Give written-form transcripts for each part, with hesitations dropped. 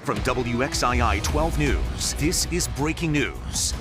From WXII 12 News, this is breaking news.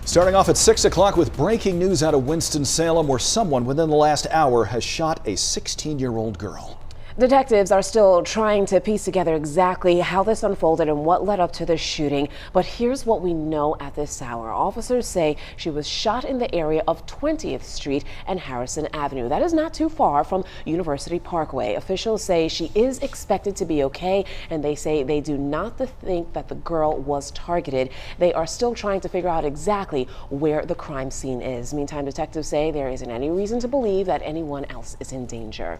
Starting off at 6 o'clock with breaking news out of Winston-Salem, where someone within the last hour has shot a 16-year-old girl. Detectives are still trying to piece together exactly how this unfolded and what led up to the shooting. But here's what we know at this hour. Officers say she was shot in the area of 20th Street and Harrison Avenue. That is not too far from University Parkway. Officials say she is expected to be okay, and they say they do not think that the girl was targeted. They are still trying to figure out exactly where the crime scene is. Meantime, detectives say there isn't any reason to believe that anyone else is in danger.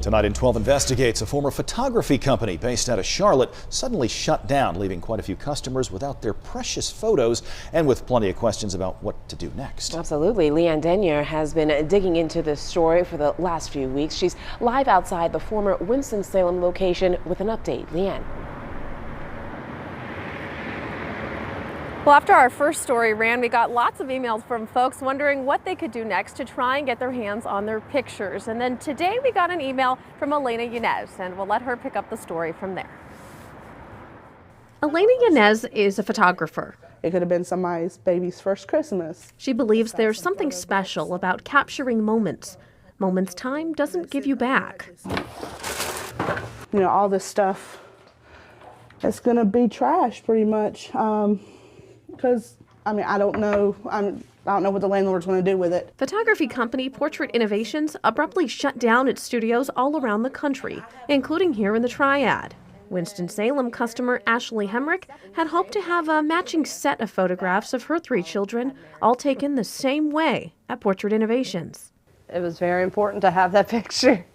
Tonight in 12 Investigates, a former photography company based out of Charlotte suddenly shut down, leaving quite a few customers without their precious photos and with plenty of questions about what to do next. Absolutely. Leanne Denier has been digging into this story for the last few weeks. She's live outside the former Winston-Salem location with an update. Leanne. Well, after our first story ran, we got lots of emails from folks wondering what they could do next to try and get their hands on their pictures. And then today we got an email from Elena Yanez, and we'll let her pick up the story from there. Elena Yanez is a photographer. It could have been somebody's baby's first Christmas. She believes there's something special about capturing moments. Moments time doesn't give you back. You know, all this stuff, it's going to be trash pretty much. Because, I mean, I don't know what the landlord's going to do with it. Photography company Portrait Innovations abruptly shut down its studios all around the country, including here in the Triad. Winston-Salem customer Ashley Hemrick had hoped to have a matching set of photographs of her 3 children, all taken the same way at Portrait Innovations. It was very important to have that picture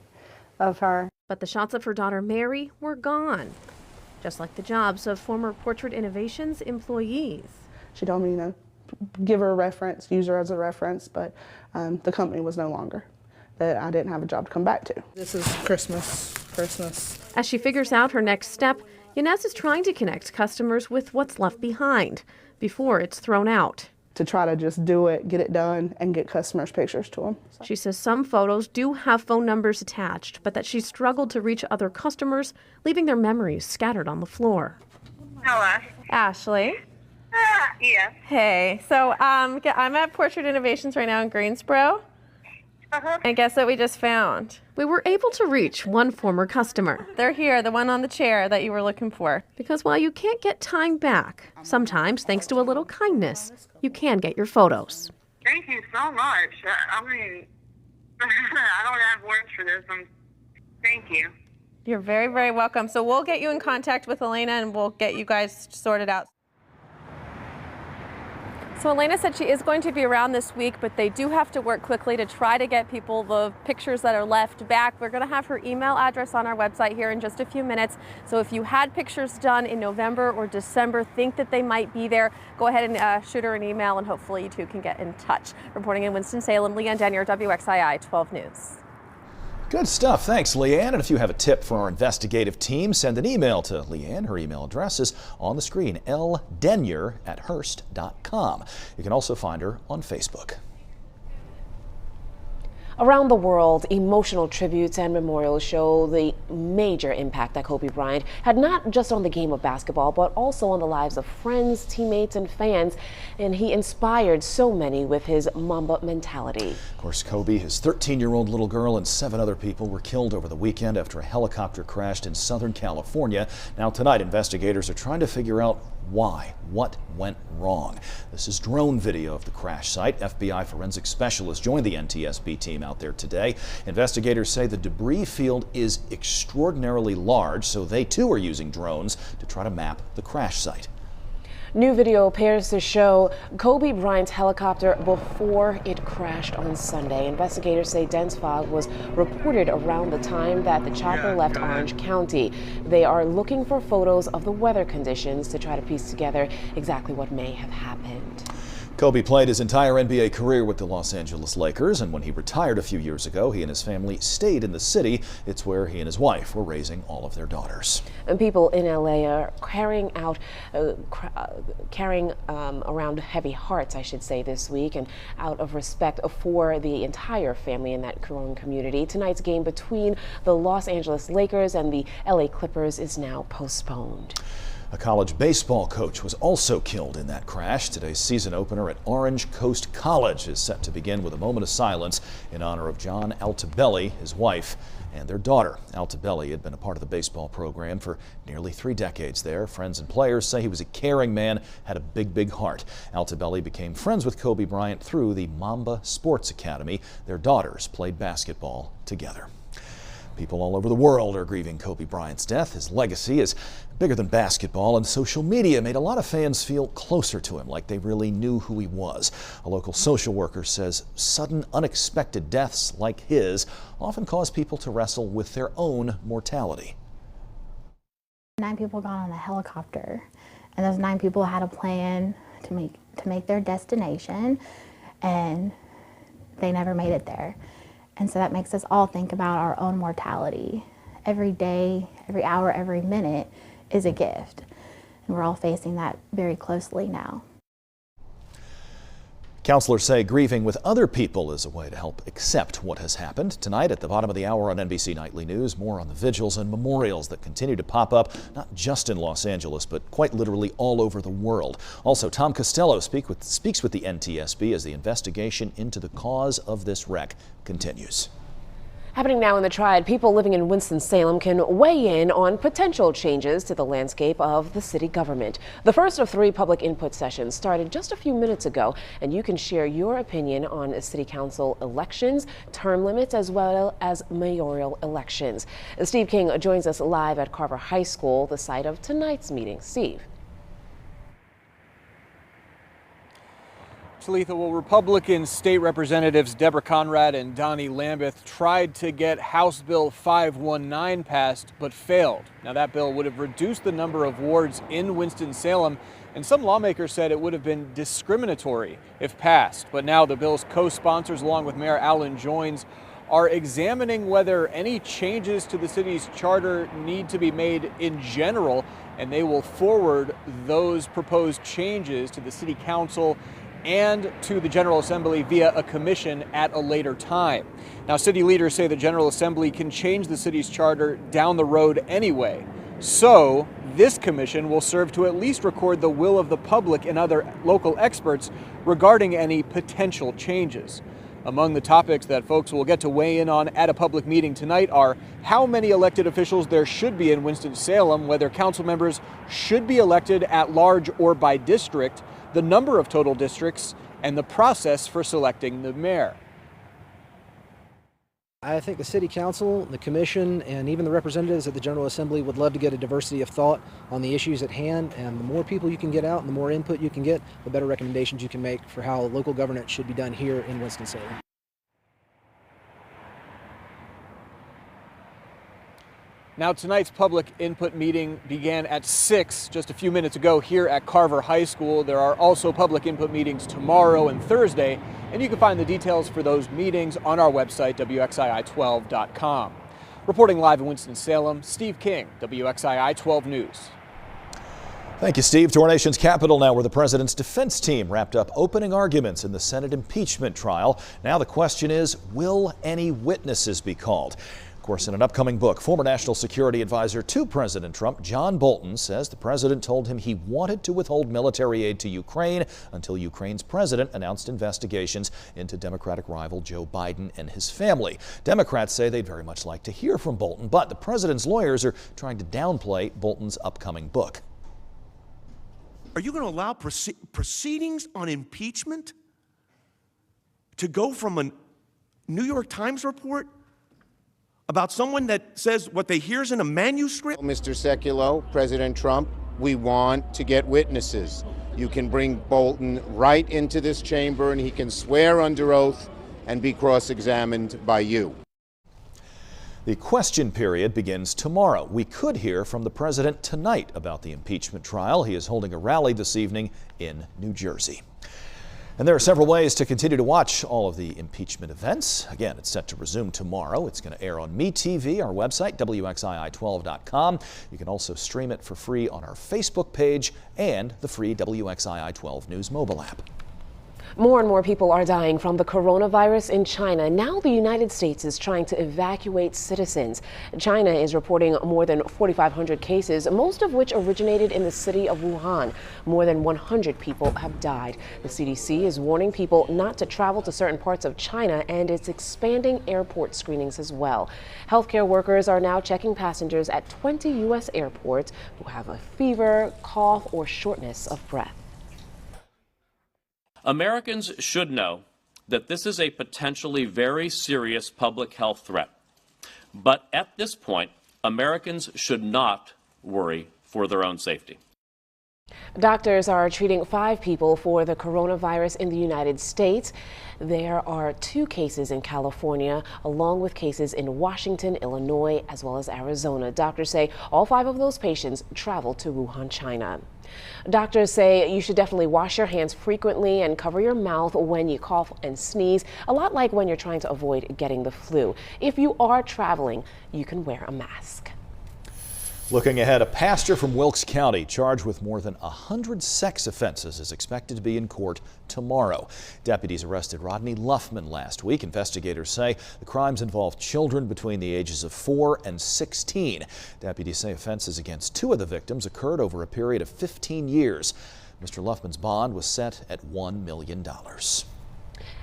of her. But the shots of her daughter Mary were gone, just like the jobs of former Portrait Innovations employees. She told me, you know, give her a reference, use her as a reference, but the company was no longer, that I didn't have a job to come back to. This is Christmas. As she figures out her next step, Yanez is trying to connect customers with what's left behind before it's thrown out. To try to just do it, get it done, and get customers' pictures to them. She says some photos do have phone numbers attached, but that she struggled to reach other customers, leaving their memories scattered on the floor. Hello. Ashley. Yes. Hey, so I'm at Portrait Innovations right now in Greensboro. And guess what we just found? We were able to reach one former customer. They're here, the one on the chair that you were looking for. Because while you can't get time back, sometimes, thanks to a little kindness, you can get your photos. Thank you so much. I mean, I don't have words for this. Thank you. You're very, very welcome. So we'll get you in contact with Elena and we'll get you guys sorted out. So Elena said she is going to be around this week, but they do have to work quickly to try to get people the pictures that are left back. We're going to have her email address on our website here in just a few minutes. So if you had pictures done in November or December, think that they might be there, go ahead and shoot her an email, and hopefully you two can get in touch. Reporting in Winston-Salem, Leanne Denier, WXII 12 News. Good stuff. Thanks, Leanne. And if you have a tip for our investigative team, send an email to Leanne. Her email address is on the screen, ldenier@hearst.com. You can also find her on Facebook. Around the world, emotional tributes and memorials show the major impact that Kobe Bryant had, not just on the game of basketball, but also on the lives of friends, teammates, and fans. And he inspired so many with his Mamba mentality. Of course, Kobe, his 13-year-old little girl, and 7 other people were killed over the weekend after a helicopter crashed in Southern California. Now tonight, investigators are trying to figure out why, what went wrong. This is drone video of the crash site. FBI forensic specialists joined the NTSB team out there today. Investigators say the debris field is extraordinarily large, so they too are using drones to try to map the crash site. New video appears to show Kobe Bryant's helicopter before it crashed on Sunday. Investigators say dense fog was reported around the time that the chopper left Orange County. They are looking for photos of the weather conditions to try to piece together exactly what may have happened. Kobe played his entire NBA career with the Los Angeles Lakers, and when he retired a few years ago, he and his family stayed in the city. It's where he and his wife were raising all of their daughters. And people in LA are carrying around heavy hearts, I should say, this week, and out of respect for the entire family in that growing community. Tonight's game between the Los Angeles Lakers and the LA Clippers is now postponed. A college baseball coach was also killed in that crash. Today's season opener at Orange Coast College is set to begin with a moment of silence in honor of John Altobelli, his wife, and their daughter. Altobelli had been a part of the baseball program for nearly 3 decades there. Friends and players say he was a caring man, had a big heart. Altobelli became friends with Kobe Bryant through the Mamba Sports Academy. Their daughters played basketball together. People all over the world are grieving Kobe Bryant's death. His legacy is bigger than basketball, and social media made a lot of fans feel closer to him, like they really knew who he was. A local social worker says sudden, unexpected deaths like his often cause people to wrestle with their own mortality. 9 people got on the helicopter, and those 9 people had a plan to make their destination, and they never made it there. And so that makes us all think about our own mortality. Every day, every hour, every minute is a gift. And we're all facing that very closely now. Counselors say grieving with other people is a way to help accept what has happened. Tonight at the bottom of the hour on NBC Nightly News, more on the vigils and memorials that continue to pop up, not just in Los Angeles, but quite literally all over the world. Also, Tom Costello speaks with the NTSB as the investigation into the cause of this wreck continues. Happening now in the Triad, people living in Winston-Salem can weigh in on potential changes to the landscape of the city government. The first of 3 public input sessions started just a few minutes ago, and you can share your opinion on city council elections, term limits, as well as mayoral elections. Steve King joins us live at Carver High School, the site of tonight's meeting. Steve. Talitha, well, Republican state representatives Deborah Conrad and Donnie Lambeth tried to get House Bill 519 passed, but failed. Now, that bill would have reduced the number of wards in Winston-Salem, and some lawmakers said it would have been discriminatory if passed. But now the bill's co-sponsors, along with Mayor Alan Joines, are examining whether any changes to the city's charter need to be made in general, and they will forward those proposed changes to the city council and to the General Assembly via a commission at a later time. Now, city leaders say the General Assembly can change the city's charter down the road anyway. So this commission will serve to at least record the will of the public and other local experts regarding any potential changes. Among the topics that folks will get to weigh in on at a public meeting tonight are how many elected officials there should be in Winston-Salem, whether council members should be elected at large or by district, the number of total districts, and the process for selecting the mayor. I think the city council, the commission, and even the representatives at the General Assembly would love to get a diversity of thought on the issues at hand, and the more people you can get out and the more input you can get, the better recommendations you can make for how local governance should be done here in Winston-Salem. Now, tonight's public input meeting began at 6 just a few minutes ago here at Carver High School. There are also public input meetings tomorrow and Thursday, and you can find the details for those meetings on our website, WXII12.com. Reporting live in Winston-Salem, Steve King, WXII 12 News. Thank you, Steve. To our nation's capital now, where the president's defense team wrapped up opening arguments in the Senate impeachment trial. Now the question is, will any witnesses be called? Of course, in an upcoming book, former national security advisor to President Trump, John Bolton, says the president told him he wanted to withhold military aid to Ukraine until Ukraine's president announced investigations into Democratic rival Joe Biden and his family. Democrats say they'd very much like to hear from Bolton, but the president's lawyers are trying to downplay Bolton's upcoming book. Are you going to allow proceedings on impeachment to go from a New York Times report about someone that says what they hear is in a manuscript? Mr. Sekulow, President Trump, we want to get witnesses. You can bring Bolton right into this chamber and he can swear under oath and be cross-examined by you. The question period begins tomorrow. We could hear from the president tonight about the impeachment trial. He is holding a rally this evening in New Jersey. And there are several ways to continue to watch all of the impeachment events. Again, it's set to resume tomorrow. It's going to air on MeTV, our website, WXII12.com. You can also stream it for free on our Facebook page and the free WXII 12 News mobile app. More and more people are dying from the coronavirus in China. Now the United States is trying to evacuate citizens. China is reporting more than 4,500 cases, most of which originated in the city of Wuhan. More than 100 people have died. The CDC is warning people not to travel to certain parts of China, and it's expanding airport screenings as well. Healthcare workers are now checking passengers at 20 U.S. airports who have a fever, cough, or shortness of breath. Americans should know that this is a potentially very serious public health threat. But at this point, Americans should not worry for their own safety. Doctors are treating 5 people for the coronavirus in the United States. There are 2 cases in California, along with cases in Washington, Illinois, as well as Arizona. Doctors say all 5 of those patients traveled to Wuhan, China. Doctors say you should definitely wash your hands frequently and cover your mouth when you cough and sneeze, a lot like when you're trying to avoid getting the flu. If you are traveling, you can wear a mask. Looking ahead, a pastor from Wilkes County charged with more than 100 sex offenses is expected to be in court tomorrow. Deputies arrested Rodney Luffman last week. Investigators say the crimes involved children between the ages of 4 and 16. Deputies say offenses against 2 of the victims occurred over a period of 15 years. Mr. Luffman's bond was set at $1 million.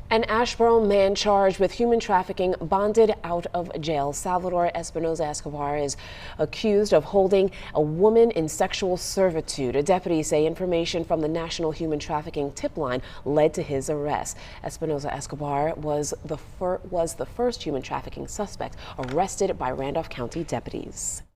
An Asheboro man charged with human trafficking bonded out of jail. Salvador Espinoza Escobar is accused of holding a woman in sexual servitude. Deputies say information from the National Human Trafficking Tip Line led to his arrest. Espinoza Escobar was the first human trafficking suspect arrested by Randolph County deputies.